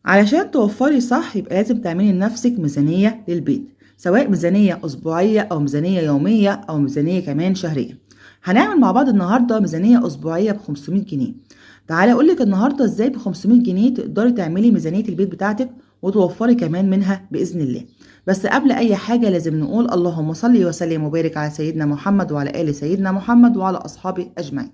علشان توفري صح يبقى لازم تعملي لنفسك ميزانية للبيت، سواء ميزانية أسبوعية أو ميزانية يومية أو ميزانية كمان شهرية. هنعمل مع بعض النهاردة ميزانية أسبوعية ب500 جنيه. تعالى أقولك النهاردة إزاي ب500 جنيه تقدري تعملي ميزانية البيت بتاعتك وتوفري كمان منها بإذن الله. بس قبل أي حاجة لازم نقول اللهم صل وسلم وبارك على سيدنا محمد وعلى آل سيدنا محمد وعلى أصحابه أجمعين.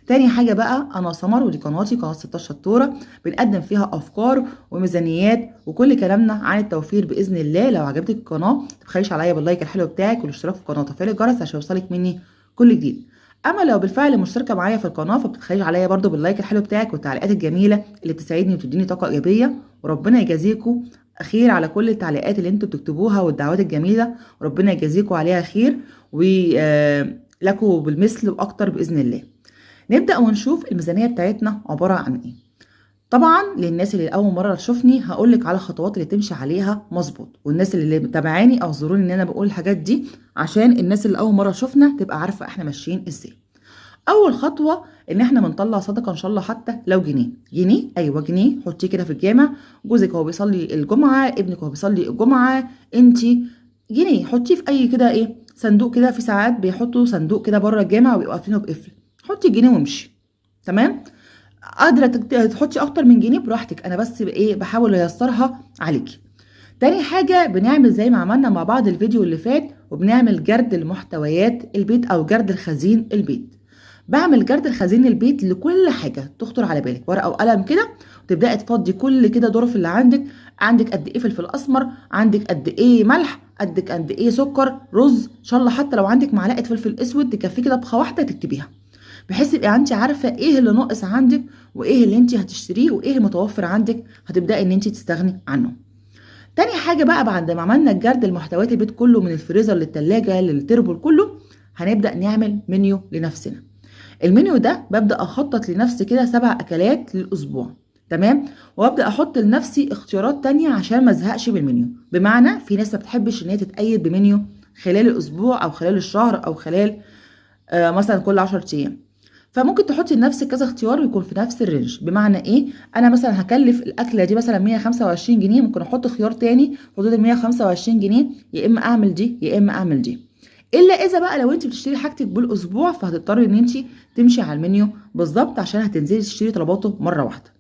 تاني حاجة بقى، أنا سمر ودي قناتي قناة 16 شطورة، بنقدم فيها أفكار وميزانيات وكل كلامنا عن التوفير بإذن الله. لو عجبتك القناة متبخليش عليا باللايك الحلو بتاعك والاشتراك في القناة وتفعيل الجرس عشان يوصلك مني كل جديد. أما لو بالفعل مشتركة معايا في القناة فمتبخليش عليا برضو باللايك الحلو بتاعك والتعليقات الجميلة اللي بتساعدني وتديني طاقة إيجابية، وربنا يجازيكم خير على كل التعليقات اللي انتوا بتكتبوها والدعوات الجميلة، وربنا يجازيكم عليها خير ولكم بالمثل وأكتر بإذن الله. نبدأ ونشوف الميزانية بتاعتنا عبارة عن ايه. طبعا للناس اللي اول مرة تشوفني هقولك على الخطوات اللي تمشي عليها مظبوط، والناس اللي متابعاني اعذروني ان انا بقول الحاجات دي عشان الناس اللي اول مرة تشوفنا تبقى عارفة احنا ماشيين ازاي. اول خطوة ان احنا بنطلع صدقة ان شاء الله حتى لو جنيه، ايوه جنيه حطيه كده في الجامع، جوزك هو بيصلي الجمعة، ابنك هو بيصلي الجمعة، انتي جنيه حطيه في اي كده ايه صندوق كده. في ساعات بيحطوا صندوق كده بره الجامع وبيبقوا قافلينه بقفل، حطي جنيه وامشي. تمام. قادره تحطي اكتر من جنيه براحتك، انا بس ايه بحاول ايسرها عليكي. تاني حاجه بنعمل زي ما عملنا مع بعض الفيديو اللي فات، وبنعمل جرد لمحتويات البيت او جرد الخزين البيت. بعمل جرد الخزين البيت لكل حاجه تخطر على بالك، ورقه وقلم كده، وتبداي تفضي كل كده ظرف اللي عندك قد ايه فلفل اسمر، عندك قد ايه ملح، قد ايه سكر، رز، ان شاء الله حتى لو عندك معلقه فلفل اسود تكفي كده طبخه واحده تكتبيها، بحيث يبقى انت عارفه ايه اللي ناقص عندك وايه اللي انت هتشتريه وايه المتوفر عندك هتبداي ان انت تستغني عنه. تاني حاجه بقى بعد ما عملنا الجرد المحتويات البيت كله من الفريزر للتلاجة للتربو كله، هنبدا نعمل منيو لنفسنا. المنيو ده ببدا اخطط لنفسي كده 7 اكلات للاسبوع. تمام. وابدا احط لنفسي اختيارات تانية عشان ما ازهقش بالمنيو. بمعنى في ناس ما بتحبش ان هي تتقيد بمنيو خلال الاسبوع او خلال الشهر او خلال مثلا كل 10 ايام، فممكن تحطي لنفسك كذا اختيار ويكون في نفس الرينج. بمعنى ايه؟ انا مثلا هكلف الاكله دي مثلا 125 جنيه، ممكن احط خيار تاني حدود ال 125 جنيه، يا اما اعمل دي يا اما اعمل دي. الا اذا بقى لو انت بتشتري حاجتك بالاسبوع فهتضطري ان انت تمشي على المنيو بالظبط عشان هتنزلي تشتري طلباته مره واحده.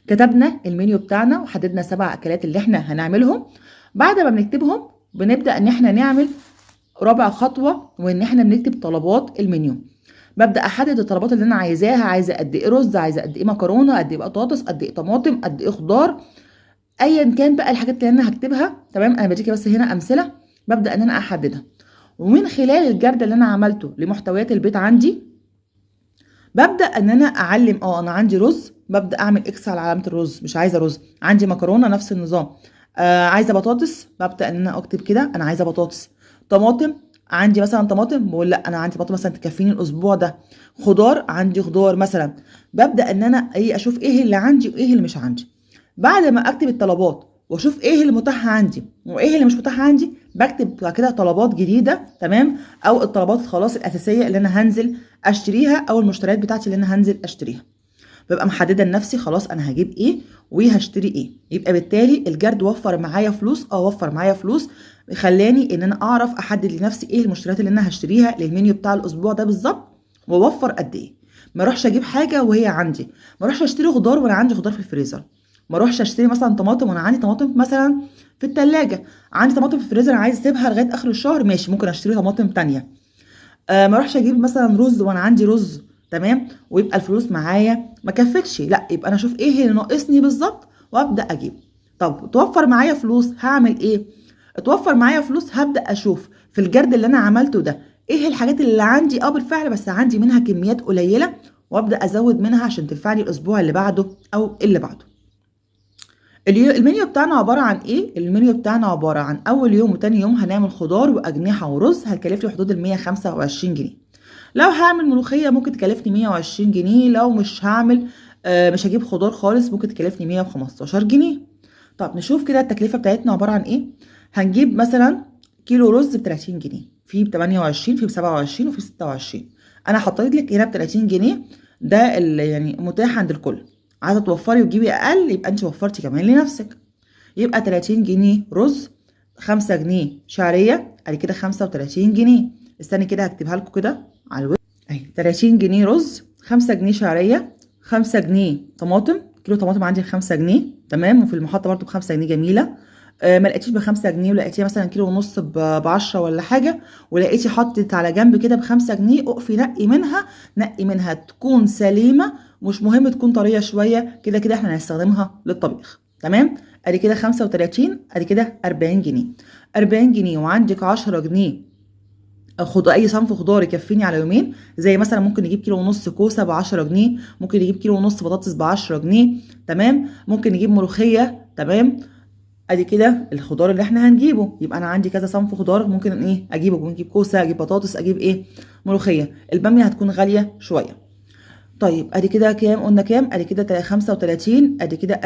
كتبنا المنيو بتاعنا وحددنا 7 اكلات اللي احنا هنعملهم. بعد ما بنكتبهم بنبدا ان احنا نعمل رابع خطوه، وان احنا بنكتب طلبات المنيو. ببدا احدد الطلبات اللي انا عايزاها، عايزه قد ايه رز، عايزه قد ايه مكرونه، قد ايه بطاطس، قد ايه طماطم، قد ايه خضار، ايا كان بقى الحاجات اللي انا هكتبها. تمام. انا بديكي بس هنا امثله. ببدا ان انا احددها، ومن خلال الجرد اللي انا عملته لمحتويات البيت عندي ببدا ان انا اعلم انا عندي رز، ببدا اعمل اكس على علامه الرز، مش عايزه رز. عندي مكرونه نفس النظام. عايزه بطاطس، ببدا ان انا اكتب كده انا عايزه بطاطس. طماطم، عندي مثلا طماطم بقول لا انا عندي طماطم مثلا تكفيني الاسبوع ده. خضار، عندي خضار مثلا. ببدا ان انا اشوف ايه اللي عندي وايه اللي مش عندي. بعد ما اكتب الطلبات واشوف ايه اللي متاح عندي وايه اللي مش متاح عندي، بكتب بعد كده طلبات جديده. تمام. او الطلبات خلاص الاساسيه اللي انا هنزل اشتريها، او المشتريات بتاعتي اللي انا هنزل اشتريها. ببقى محدده لنفسي خلاص انا هجيب ايه وهشتري ايه. يبقى بالتالي الجرد وفر معايا فلوس، وفر معايا فلوس خلاني ان انا اعرف احدد لنفسي ايه المشتريات اللي انا هشتريها للمنيو بتاع الاسبوع ده بالظبط، ووفر قد ايه. ما اروحش اجيب حاجه وهي عندي، ما اروحش اشتري خضار وانا عندي خضار في الفريزر، ما اروحش اشتري مثلا طماطم وانا عندي طماطم مثلا في التلاجة. عندي طماطم في الفريزر انا عايز اسيبها لغايه اخر الشهر، ماشي ممكن اشتري طماطم تانية. ما اروحش اجيب مثلا رز وانا عندي رز. تمام. ويبقى الفلوس معايا ما كفتش، لا يبقى انا اشوف ايه اللي ناقصني بالظبط وابدا اجيب. طب توفر معايا فلوس هعمل ايه؟ اتوفر معايا فلوس هبدا اشوف في الجرد اللي انا عملته ده ايه الحاجات اللي عندي بالفعل بس عندي منها كميات قليله، وابدا ازود منها عشان تنفعني الاسبوع اللي بعده او اللي بعده. المنيو بتاعنا عبارة عن ايه؟ المنيو بتاعنا عبارة عن اول يوم وتاني يوم هنعمل خضار واجنحة ورز، هتكلفني حدود ال 125 جنيه. لو هعمل ملوخية ممكن تكلفني 120 جنيه. لو مش هعمل مش هجيب خضار خالص ممكن تكلفني 115 جنيه. طب نشوف كده التكلفة بتاعتنا عبارة عن ايه. هنجيب مثلا كيلو رز ب 30 جنيه، في ب 28، في ب 27، وفي 26. انا حطيت لك هنا ب 30 جنيه، ده اللي يعني متاح عند الكل. عايزه توفري وتجيبي اقل يبقى انت وفرتي كمان لنفسك. يبقى 30 جنيه رز، 5 جنيه شعريه، ادي كده 35 جنيه. استني كده هكتبها لكم كده على الويب اهي. 30 جنيه رز، 5 جنيه شعريه، 5 جنيه طماطم، كيلو طماطم عندي ب 5 جنيه تمام، وفي المحطه برده ب 5 جنيه جميله. ما لقيتيش ب 5 جنيه ولقيتيها مثلا كيلو ونص ب 10 ولا حاجه، ولقيتي حطت على جنب كده ب 5 جنيه، اقفي نقي منها، نقي منها تكون سليمه، مش مهم تكون طريه شويه، كده كده احنا هنستخدمها للطبيخ تمام. ادي كده 35، ادي كده 40 جنيه. 40 جنيه وعندك 10 جنيه خد اي صنف خضار يكفيني على يومين، زي مثلا ممكن نجيب كيلو ونص كوسه ب 10 جنيه، ممكن نجيب كيلو ونص بطاطس ب 10 جنيه تمام، ممكن نجيب ملوخيه تمام. ادي كده الخضار اللي احنا هنجيبه، يبقى انا عندي كذا صنف خضار ممكن ايه اجيبه، ممكن اجيب كوسه، اجيب بطاطس، اجيب ايه ملوخيه. الباميه هتكون غاليه شويه. طيب ادي كده كام، قلنا كام، ادي كده 35، ادي كده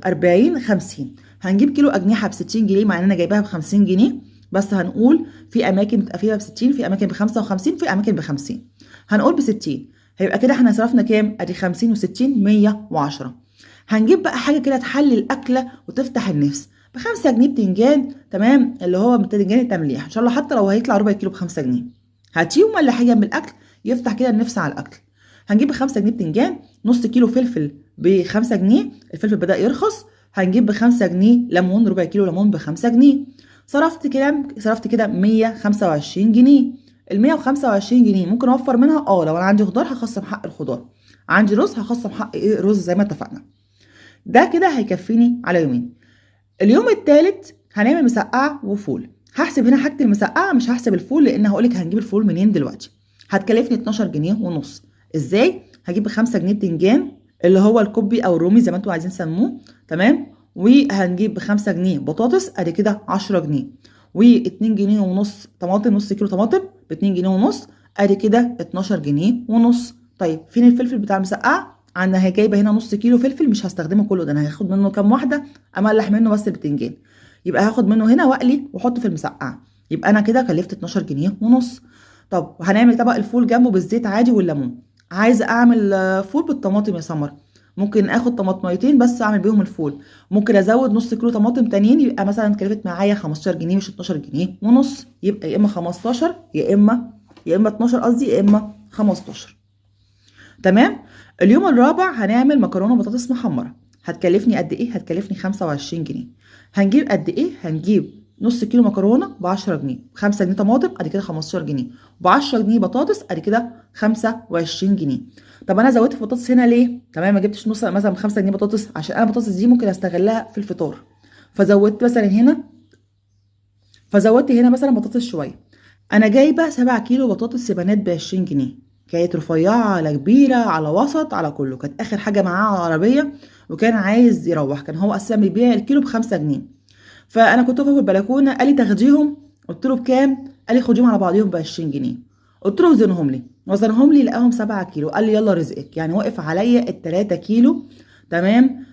40 50. هنجيب كيلو اجنحه ب 60 جنيه مع ان انا جايباها ب 50 جنيه، بس هنقول في اماكن بتبقى فيها ب 60، في اماكن ب 55، في اماكن ب 50. هنقول ب 60. هيبقى كده احنا صرفنا كام، ادي 50 و60 110. هنجيب بقى حاجه كده تحلي الاكله وتفتح النفس، ب 5 جنيه بتنجان تمام، اللي هو بتنجان التمليح ان شاء الله، حتى لو هيطلع ربع كيلو ب 5 جنيه، هاتيهم ولا حاجه من الاكل يفتح كده النفس على الاكل. هنجيب ب 5 جنيه بتنجان، نص كيلو فلفل ب 5 جنيه، الفلفل بدأ يرخص. هنجيب ب 5 جنيه ليمون، ربع كيلو ليمون ب 5 جنيه. صرفت كده 125 جنيه. ال 125 جنيه ممكن اوفر منها لو انا عندي خضار هخصم حق الخضار، عندي رز هخصم حق ايه رز زي ما اتفقنا. ده كده هيكفيني على يومين. اليوم الثالث هنعمل مسقعه وفول. هحسب هنا حاجه المسقعه مش هحسب الفول، لان هقولك هنجيب الفول منين دلوقتي. هتكلفني 12 جنيه ونص. ازاي؟ هجيب ب 5 جنيه بتنجان اللي هو الكوبي او الرومي زي ما انتوا عايزين تسموه تمام، وهنجيب ب 5 جنيه بطاطس، ادي كده 10 جنيه، و2 جنيه ونص طماطم، نص كيلو طماطم ب 2 جنيه ونص، ادي كده 12 جنيه ونص. طيب فين الفلفل بتاع المسقعه؟ انا جايبه هنا نص كيلو فلفل، مش هستخدمه كله، ده انا هاخد منه كام واحده املح منه بس البتنجان، يبقى هاخد منه هنا واقلي واحطه في المسقعه، يبقى انا كده كلفت 12 جنيه ونص. طب هنعمل طبق الفول جنبه بالزيت عادي والليمون. عايزه اعمل فول بالطماطم يا سمر، ممكن اخد طماطميتين بس اعمل بيهم الفول، ممكن ازود نص كيلو طماطم تانيين، يبقى مثلا كلفت معايا 15 جنيه مش 12 جنيه ونص، يبقى يا اما 15 يا اما 12 قصدي، يا اما 15 تمام. اليوم الرابع هنعمل مكرونه بطاطس محمره. هتكلفني قد ايه؟ هتكلفني 25 جنيه. هنجيب قد ايه؟ هنجيب نص كيلو مكرونه ب 10 جنيه، 5 جنيه طماطم ادي كده 15 جنيه، ب 10 جنيه بطاطس ادي كده 25 جنيه. طب انا زودت في البطاطس هنا ليه؟ تمام، ما جبتش نص مثلا 5 جنيه بطاطس عشان انا البطاطس دي ممكن استغلها في الفطار، فزودت هنا مثلا بطاطس شويه. انا جايبه 7 كيلو بطاطس بنات ب 20 جنيه، كانت رفيعه على كبيره على وسط على كله، كانت اخر حاجه معاه على العربيه، وكان عايز يروح، كان هو اساسا بيبيع الكيلو ب5 جنيه. فانا كنت واقفه في البلكونه، قال لي تاخديهم؟ قلت له بكام؟ قال لي خديهم على بعضيهم ب 20 جنيه. قلت له وزنهم لي لقاهم 7 كيلو، قال لي يلا رزقك، يعني وقف عليا ال3 كيلو تمام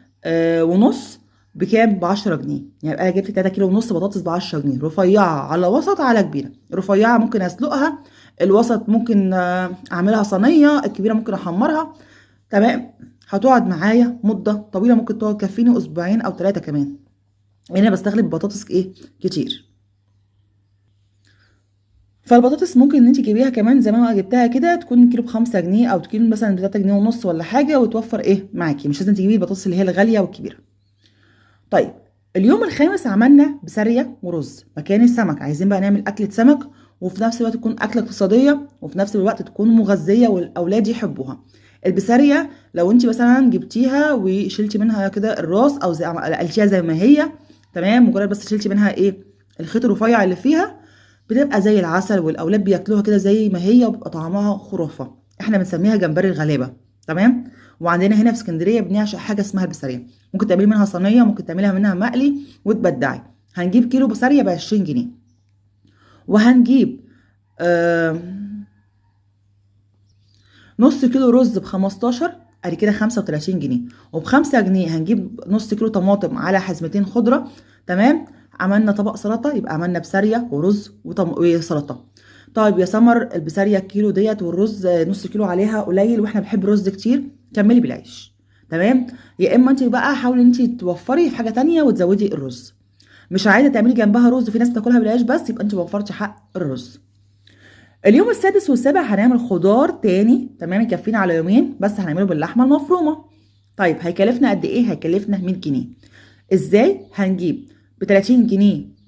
ونص بكام؟ ب 10 جنيه. يعني انا جبت 3 كيلو ونص بطاطس ب 10 جنيه، رفيعه على وسط على كبيره. رفيعه ممكن اسلقها، الوسط ممكن اعملها صينيه، الكبيره ممكن احمرها تمام. هتقعد معايا مده طويله، ممكن تقعد تكفيني اسبوعين او 3 كمان، يعني انا بستخدم بطاطس ايه كتير. فالبطاطس ممكن ان انت تجيبيها كمان زي ما انا جبتها كده، تكون كيلو ب5 جنيه او كيلو مثلا ب3 جنيه ونص ولا حاجه، وتوفر ايه معاكي، مش لازم تجيبي البطاطس اللي هي الغاليه والكبيره. طيب اليوم الخامس عملنا بسارية ورز مكان السمك، عايزين بقى نعمل أكلة سمك وفي نفس الوقت تكون أكلة اقتصادية وفي نفس الوقت تكون مغذية والأولاد يحبوها. البسارية لو انت مثلا جبتيها وشلتي منها كده الراس أو قلتيها زي ما هي تمام، مجرد بس شلتي منها ايه الخيط الرفيع اللي فيها، بتبقى زي العسل والأولاد بياكلوها كده زي ما هي، وبيبقى طعمها خرافة. احنا بنسميها جمبري الغلابة تمام. وعندنا هنا في اسكندريه بنعشق حاجه اسمها البسارية، ممكن تعملي منها صينيه، ممكن تعمليها منها مقلي وتبدعي. هنجيب كيلو بسارية ب 20 جنيه، وهنجيب آه نص كيلو رز ب 15، ادي كده 35 جنيه، وب5 جنيه هنجيب نص كيلو طماطم على حزمتين خضره تمام. عملنا طبق سلطه، يبقى عملنا بسارية ورز وسلطه. طيب يا سمر البسارية الكيلو ديت والرز نص كيلو عليها قليل واحنا بنحب الرز كتير، كملي بالعيش تمام. يا اما انت بقى حاولي انت توفري في حاجه تانية وتزودي الرز. مش عايزه تعملي جنبها رز، في ناس بتاكلها بالعيش بس، يبقى انت وفرتي حق الرز. اليوم السادس والسابع هنعمل خضار تاني، تمام، يكفينا على يومين، بس هنعمله باللحمه المفرومه. طيب هيكلفنا قد ايه؟ هيكلفنا 100 جنيه. ازاي؟ هنجيب ب 30 جنيه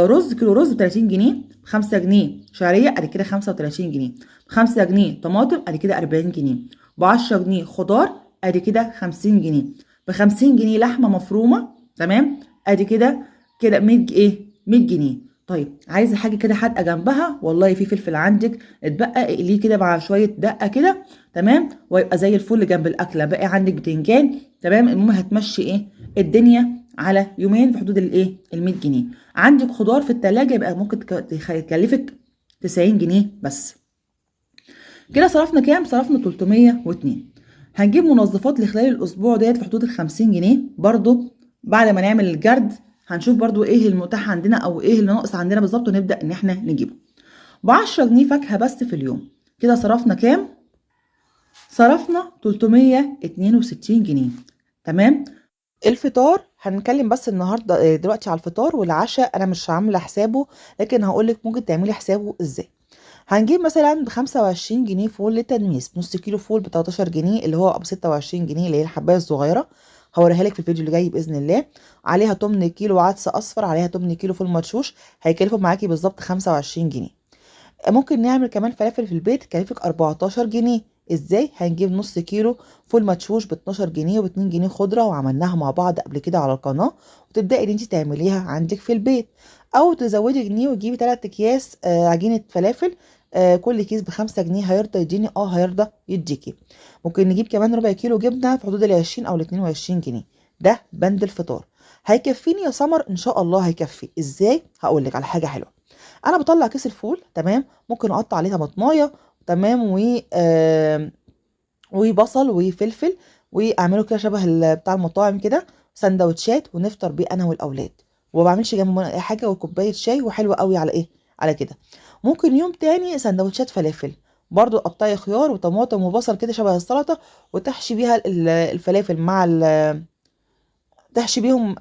رز، كيلو رز ب 30 جنيه، ب 5 جنيه شعريه ادي كده 35 جنيه، ب 5 جنيه طماطم ادي كده 40 جنيه، ب 10 جنيه خضار ادي كده 50 جنيه، ب 50 جنيه لحمه مفرومه، تمام، ادي كده 100 ايه 100 جنيه. طيب عايزه حاجه كده حادقه جنبها، والله في فلفل عندك اتبقى اقليه كده مع شويه دقه كده، تمام، ويبقى زي الفل جنب الاكله. باقي عندك بتنجان، تمام، المهم هتمشي ايه الدنيا على يومين في حدود الايه ال 100 جنيه. عندك خضار في التلاجة يبقى ممكن تكلفك 90 جنيه بس. كده صرفنا كام؟ صرفنا 302. هنجيب منظفات لخلال الاسبوع ديت في حدود ال 50 جنيه برضو. بعد ما نعمل الجرد هنشوف برضو ايه المتاح عندنا او ايه اللي ناقص عندنا بالظبط، ونبدا ان احنا نجيبه. ب 10 جنيه فاكهه بس في اليوم. كده صرفنا كام؟ صرفنا 362 جنيه. تمام. الفطار هنتكلم بس النهارده دلوقتي على الفطار، والعشاء انا مش عامله حسابه، لكن هقولك ممكن تعملي حسابه ازاي. هنجيب مثلا ب 25 جنيه فول للتدميس، نص كيلو فول ب 13 جنيه اللي هو ب 26 جنيه، اللي هي الحبايه الصغيره، هوريها لك في الفيديو اللي جاي باذن الله. عليها 8 كيلو عدس اصفر، عليها 8 كيلو فول مدشوش، هيكلفوا معاكي بالظبط 25 جنيه. ممكن نعمل كمان فلافل في البيت تكلفك 14 جنيه. ازاي؟ هنجيب نص كيلو فول مدشوش ب 12 جنيه، وب 2 جنيه خضره، وعملناها مع بعض قبل كده على القناه، وتبداي ان انت تعمليها عندك في البيت. او تزودي جنيه وتجيبي 3 اكياس عجينه فلافل، كل كيس ب5 جنيه. هيرضى يديني؟ هيرضى يديكي. ممكن نجيب كمان ربع كيلو جبنه في حدود ال20 او ال22 جنيه. ده بند الفطار. هيكفيني يا سمر؟ ان شاء الله هيكفي. ازاي؟ هقولك على حاجه حلوه. انا بطلع كيس الفول، تمام، ممكن اقطع عليه طماطمايه، تمام، وبصل وفلفل، واعمله كده شبه بتاع المطاعم كده، سندوتشات، ونفطر بيه انا والاولاد، وما بعملش جنبه اي حاجه، وكوبايه شاي، وحلوه قوي على ايه، على كده. ممكن يوم تاني سندوتشات فلافل، برضو قطعي خيار وطماطم وبصل كده شبه السلطه، وتحشي بيها الفلافل مع تحشي بيهم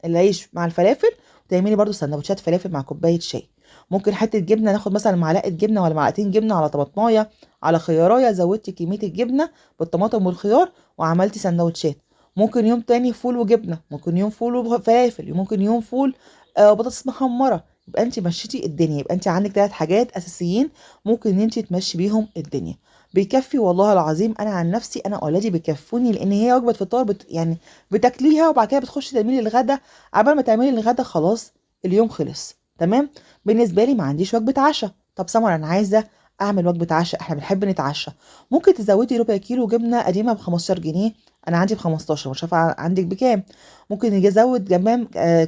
العيش مع الفلافل، وتعملي برضو سندوتشات فلافل مع كوبايه شاي. ممكن حته جبنه، ناخد مثلا معلقه جبنه ولا معلقتين جبنه على طماطمايه على خيارايه، زودتي كميه الجبنه بالطماطم والخيار وعملتي سندوتشات. ممكن يوم تاني فول وجبنه، ممكن يوم فول وفلافل، ممكن يوم فول وبطاطس محمره. يبقى انت مشيتي الدنيا، يبقى انت عندك 3 حاجات اساسيين ممكن ان انت تمشي بيهم الدنيا. بيكفي والله العظيم. انا عن نفسي انا اولادي بيكفوني، لان هي وجبه فطار يعني بتاكليها وبعد كده بتخشي تعملي الغدا، عبال ما تعملي الغدا خلاص اليوم خلص، تمام. بالنسبه لي ما عنديش وجبه عشاء. طب سمر انا عايزه اعمل وجبه عشاء، احنا بنحب نتعشى. ممكن تزودي ربع كيلو جبنه قديمه ب 15 جنيه، انا عندي ب 15، مش عارفه عندك بكام. ممكن نزود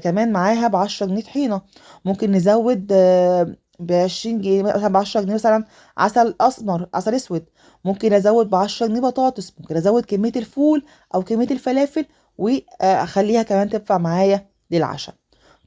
كمان معاها ب 10 جنيه طحينه. ممكن نزود ب 20 جنيه مثلا، ب 10 جنيه مثلا عسل اسمر، عسل اسود. ممكن ازود ب 10 جنيه بطاطس. ممكن ازود كميه الفول او كميه الفلافل، واخليها كمان تنفع معايا للعشاء.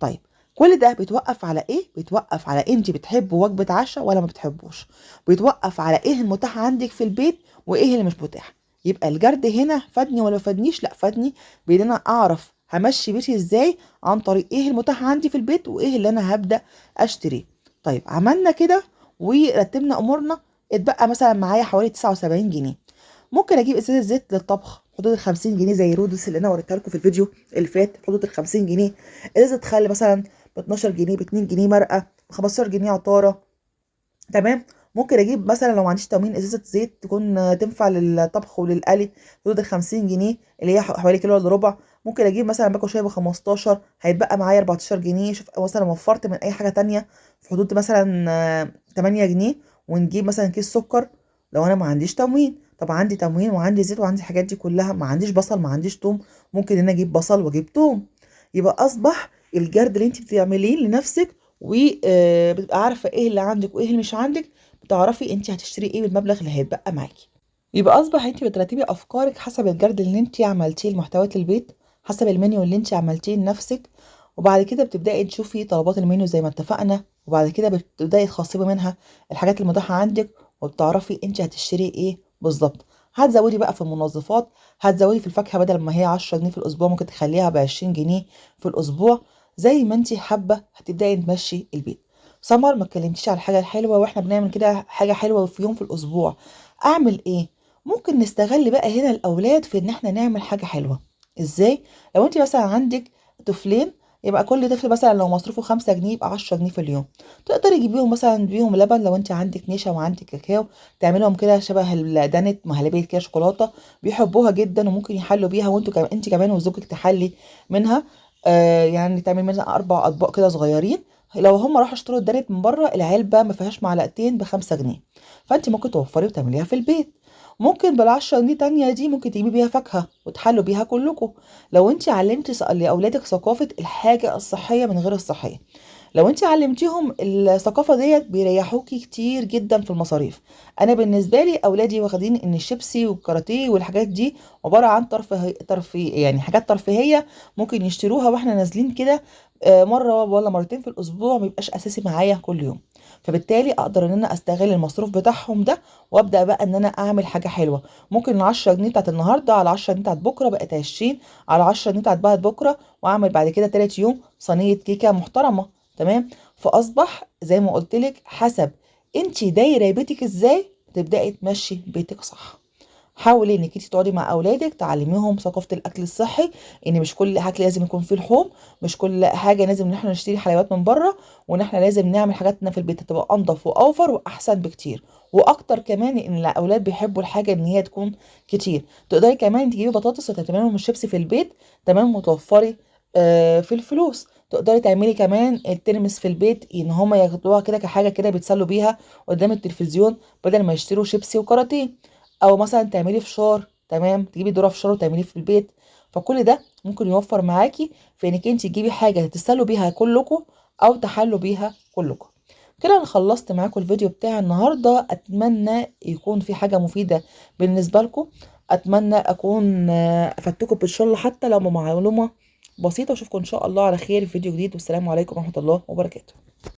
طيب كل ده بيتوقف على ايه؟ بيتوقف على انت بتحبوا وجبه عشاء ولا ما بتحبوش. بيتوقف على ايه المتاح عندك في البيت وايه اللي مش متاح. يبقى الجرد هنا فادني ولا فادنيش؟ لا فادني، بان انا اعرف همشي بيتي ازاي عن طريق ايه المتاح عندي في البيت وايه اللي انا هبدا اشتريه. طيب عملنا كده ورتبنا امورنا، اتبقى مثلا معايا حوالي 79 جنيه. ممكن اجيب ازازه زيت للطبخ حدود ال 50 جنيه زي رودس اللي انا وريتها لكم في الفيديو اللي فات، حدود ال 50 جنيه. ازازه خل مثلا ب 12 جنيه، ب 2 جنيه مرقه، ب 15 جنيه عطاره، تمام. ممكن اجيب مثلا لو ما عنديش تموين ازازه زيت تكون تنفع للطبخ وللقلي حدود ال 50 جنيه، اللي هي حوالي كيلو الا ربع. ممكن اجيب مثلا باكو شاي ب 15، هيتبقى معايا 14 جنيه. شوف مثلا وفرت من اي حاجه تانية في حدود مثلا 8 جنيه. ونجيب مثلا كيس سكر لو انا ما عنديش تموين. طب عندي تموين وعندي زيت وعندي الحاجات دي كلها، ما عنديش بصل ما عنديش توم، ممكن ان انا اجيب بصل واجيب توم. يبقى اصبح الجرد اللي انت بتعمليه لنفسك وبتبقى عارفه ايه اللي عندك وايه اللي مش عندك، بتعرفي انت هتشتري ايه بالمبلغ اللي هيتبقى معاكي. يبقى اصبح انت بترتبي افكارك حسب الجرد اللي انت عملتيه لمحتويات البيت، حسب المنيو اللي انت عملتيه لنفسك. وبعد كده بتبداي تشوفي طلبات المنيو زي ما اتفقنا، وبعد كده بتبداي تخصبي منها الحاجات المتاحه عندك، وبتعرفي انت هتشتري ايه بالظبط. هتزودي بقى في المنظفات، هتزودي في الفاكهه، بدل ما هي 10 جنيه في الاسبوع ممكن تخليها ب20 جنيه في الاسبوع. زي ما انت حابه هتبداي تمشي البيت. سمر، ما اتكلمتيش على الحاجه الحلوه واحنا بنعمل كده حاجه حلوه في يوم في الاسبوع. اعمل ايه؟ ممكن نستغل بقى هنا الاولاد في ان احنا نعمل حاجه حلوه. ازاي؟ لو انت مثلا عندك طفلين، يبقى كل طفل مثلا لو مصروفه 5 جنيه يبقى 10 جنيه في اليوم. تقدري تجيبيهم مثلا بيهم لبن، لو انت عندك نشا وعندك كاكاو، تعملهم كده شبه الدانت مهلبية كده شوكولاته، بيحبوها جدا وممكن يحلوا بيها، وانتوا كمان انت كمان وزوجك تحلي منها. يعني تعمل مثلا 4 اطباق كده صغيرين. لو هم راحوا اشتروا الدانت من بره، العلبه ما فيهاش معلقتين ب5 جنيه، فانت ممكن توفري وتعمليها في البيت. ممكن بال10 جنيه تانية دي ممكن تجيبي بيها فاكهة وتحلوا بيها كلكم. لو انت علمتي لأولادك ثقافة الحاجة الصحية من غير الصحية، لو انت علمتيهم الثقافة ديت بيريحوكي كتير جدا في المصاريف. انا بالنسبة لي اولادي واخدين ان الشيبسي والكاراتيه والحاجات دي عبارة عن ترفيه، يعني حاجات ترفيهية ممكن يشتروها واحنا نازلين كده، مرة ولا مرتين في الاسبوع، ميبقاش اساسي معايا كل يوم. فبالتالي اقدر ان انا استغل المصروف بتاعهم ده، وابدا بقى ان انا اعمل حاجة حلوة. ممكن ال10 جنيه بتاعت النهاردة على 10 جنيه بتاعت بكرة بقت 20، على 10 جنيه بتاعت بعد بكرة، واعمل بعد كده تالت يوم صينية كيكة محترمة. تمام. فاصبح زي ما قلت لك، حسب انت دايره بيتك ازاي تبداي تمشي بيتك صح. حاولي انك انت تقعدي مع اولادك تعلميهم ثقافه الاكل الصحي، ان مش كل اكل لازم يكون فيه لحوم، مش كل حاجه لازم ان احنا نشتري حلويات من بره، وان احنا لازم نعمل حاجاتنا في البيت تبقى انضف واوفر واحسن بكتير. واكتر كمان ان الاولاد بيحبوا الحاجه ان هي تكون كتير. تقدري كمان تجيبي بطاطس وتعملي لهم الشيبسي في البيت، تمام، وتوفري في الفلوس. تقدري تعملي كمان الترمس في البيت، ان هما ياخدوها كده كحاجه كده بيتسلوا بيها قدام التلفزيون، بدل ما يشتروا شيبسي وكاراتيه. او مثلا تعملي فشار، تمام، تجيبي ذره فشار وتعمليه في البيت. فكل ده ممكن يوفر معاكي في انك انت تجيبي حاجه تتسلوا بيها كلكم او تحلوا بيها كلكم. كده انا خلصت معاكم الفيديو بتاع النهارده. اتمنى يكون في حاجه مفيده بالنسبه لكم. اتمنى اكون افدتكم ان شاء الله حتى لو بمعلومه بسيطه. واشوفكم ان شاء الله على خير في فيديو جديد، والسلام عليكم ورحمه الله وبركاته.